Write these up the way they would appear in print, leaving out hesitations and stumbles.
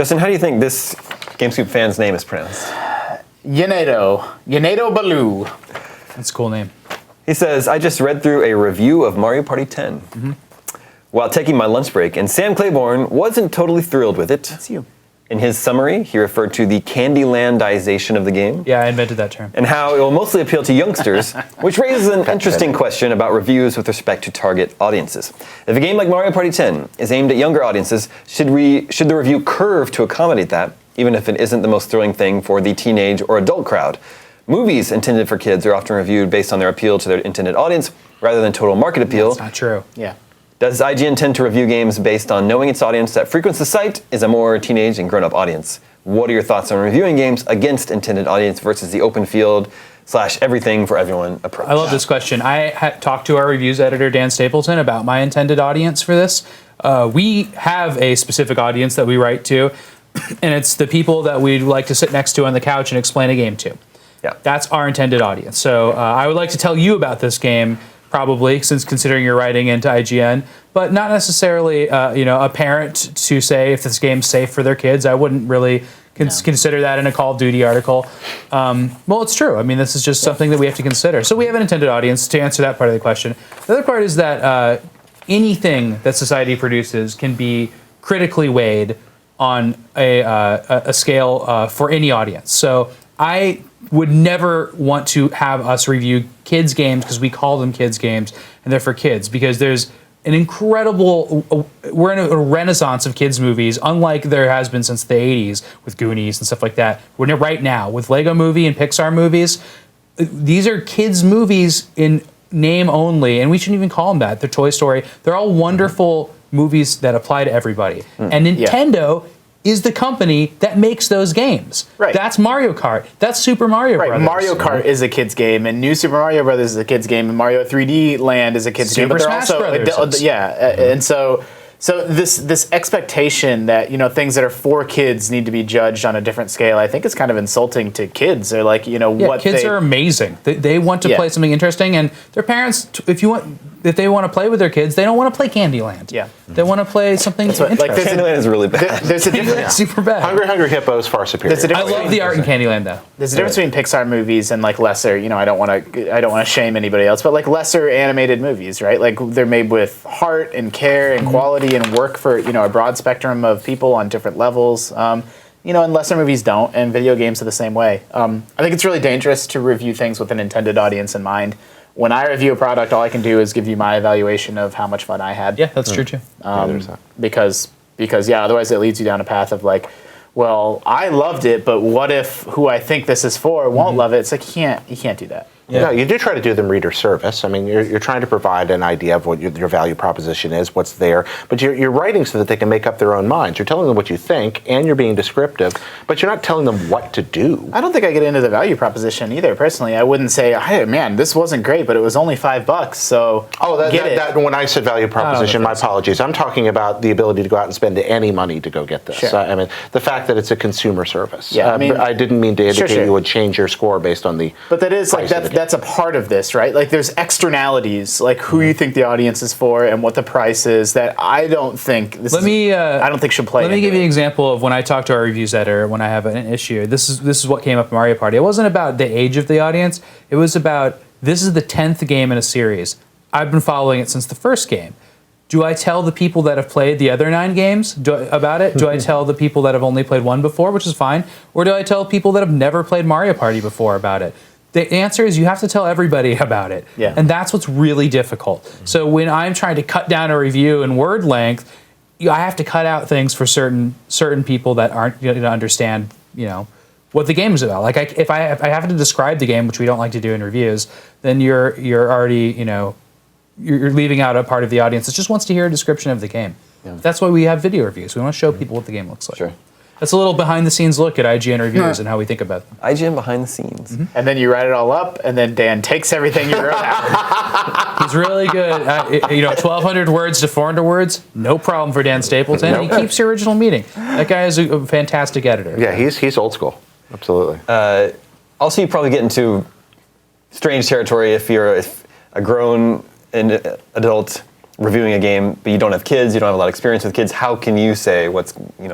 Justin, how do you think this GameScoop fan's name is pronounced? Yenedo Baloo. That's a cool name. He says, I just read through a review of Mario Party 10 while taking my lunch break, and Sam Claiborne wasn't totally thrilled with it. That's you. In his summary, he referred to the Candylandization of the game. Yeah, I invented that term. And how it will mostly appeal to youngsters, which raises an interesting question about reviews with respect to target audiences. If a game like Mario Party 10 is aimed at younger audiences, should the review curve to accommodate that, even if it isn't the most thrilling thing for the teenage or adult crowd? Movies intended for kids are often reviewed based on their appeal to their intended audience rather than total market appeal. That's not true. Yeah. Does IGN tend to review games based on knowing its audience that frequents the site is a more teenage and grown-up audience? What are your thoughts on reviewing games against intended audience versus the open field / everything for everyone approach? I love this question. I talked to our reviews editor, Dan Stapleton, about my intended audience for this. We have a specific audience that we write to, and it's the people that we'd like to sit next to on the couch and explain a game to. Yeah. That's our intended audience. So I would like to tell you about this game, probably, since considering you're writing into IGN, but not necessarily, a parent to say if this game's safe for their kids. I wouldn't really consider that in a Call of Duty article. Well, it's true. I mean, this is just something that we have to consider. So we have an intended audience to answer that part of the question. The other part is that anything that society produces can be critically weighed on a scale for any audience. So I would never want to have us review kids games because we call them kids games and they're for kids, because there's an incredible, we're in a renaissance of kids movies, unlike there has been since the 80s with Goonies and stuff like that. We're right now with Lego Movie and Pixar movies. These are kids movies in name only, and we shouldn't even call them that. They're Toy Story. They're all wonderful movies that apply to everybody. And Nintendo is the company that makes those games. Right. That's Mario Kart. That's Super Mario Brothers. Mario Kart is a kid's game, and New Super Mario Brothers is a kid's game, and Mario 3D Land is a kid's game. Super Smash Brothers. And so this expectation that things that are for kids need to be judged on a different scale, I think is kind of insulting to kids. They're like, what kids are amazing. They want to play something interesting, and their parents, if they want to play with their kids, they don't want to play Candyland. Yeah. They want to play something interesting. Candyland is really bad. There's a difference. Super bad. Hungry Hippo is far superior. I love the art in Candyland, though. There's a difference between Pixar movies and lesser. I don't want to shame anybody else, but lesser animated movies, right? Like they're made with heart and care and quality and work for a broad spectrum of people on different levels. And lesser movies don't, and video games are the same way. I think it's really dangerous to review things with an intended audience in mind. When I review a product, all I can do is give you my evaluation of how much fun I had. Yeah, that's true too. Because otherwise it leads you down a path of well, I loved it, but what if who I think this is for won't love it? It's like you can't do that. Yeah. No, you do try to do them reader service. I mean, you're trying to provide an idea of what your value proposition is, what's there, but you're writing so that they can make up their own minds. You're telling them what you think, and you're being descriptive, but you're not telling them what to do. I don't think I get into the value proposition either, personally. I wouldn't say, hey, man, this wasn't great, but it was only $5, so that when I said value proposition, my apologies. I'm talking about the ability to go out and spend any money to go get this. Sure. I mean, the fact that it's a consumer service. Yeah, I didn't mean to indicate you would change your score based on the But that is that's a part of this, right? There's externalities, who you think the audience is for and what the price is, that I don't think I don't think should play. Let me give you an example of when I talk to our reviews editor when I have an issue. This is what came up in Mario Party. It wasn't about the age of the audience. It was about, this is the 10th game in a series. I've been following it since the first game. Do I tell the people that have played the other 9 games about it? Do I tell the people that have only played one before, which is fine? Or do I tell people that have never played Mario Party before about it? The answer is you have to tell everybody about it. Yeah. And that's what's really difficult. So when I'm trying to cut down a review in word length, I have to cut out things for certain people that aren't going to understand, what the game is about. If I have to describe the game, which we don't like to do in reviews, then you're already, you're leaving out a part of the audience that just wants to hear a description of the game. Yeah. That's why we have video reviews. We want to show people what the game looks like. Sure. That's a little behind-the-scenes look at IGN reviews and how we think about them. IGN behind the scenes. And then you write it all up, and then Dan takes everything you wrote out. He's really good. 1,200 words to 400 words, no problem for Dan Stapleton. He keeps the original meeting. That guy is a fantastic editor. Yeah, he's old school. Absolutely. Also, you probably get into strange territory if you're a grown and adult reviewing a game, but you don't have kids, you don't have a lot of experience with kids. How can you say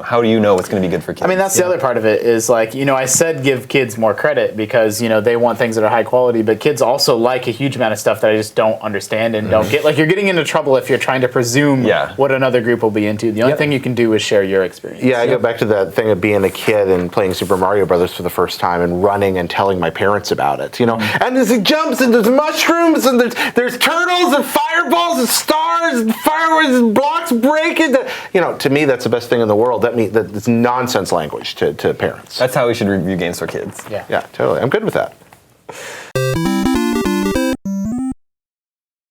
how do you know what's going to be good for kids? I mean, that's the other part of it is like, I said give kids more credit because, they want things that are high quality, but kids also like a huge amount of stuff that I just don't understand and don't get. Like, you're getting into trouble if you're trying to presume what another group will be into. The only thing you can do is share your experience. Yeah, I go back to that thing of being a kid and playing Super Mario Brothers for the first time and running and telling my parents about it, And there's jumps and there's mushrooms and there's turtles and fireballs and stars and fireworks and blocks breaking. To me, that's the best thing in the world. That's nonsense language to parents. That's how we should review games for kids. Yeah. Yeah, totally. I'm good with that.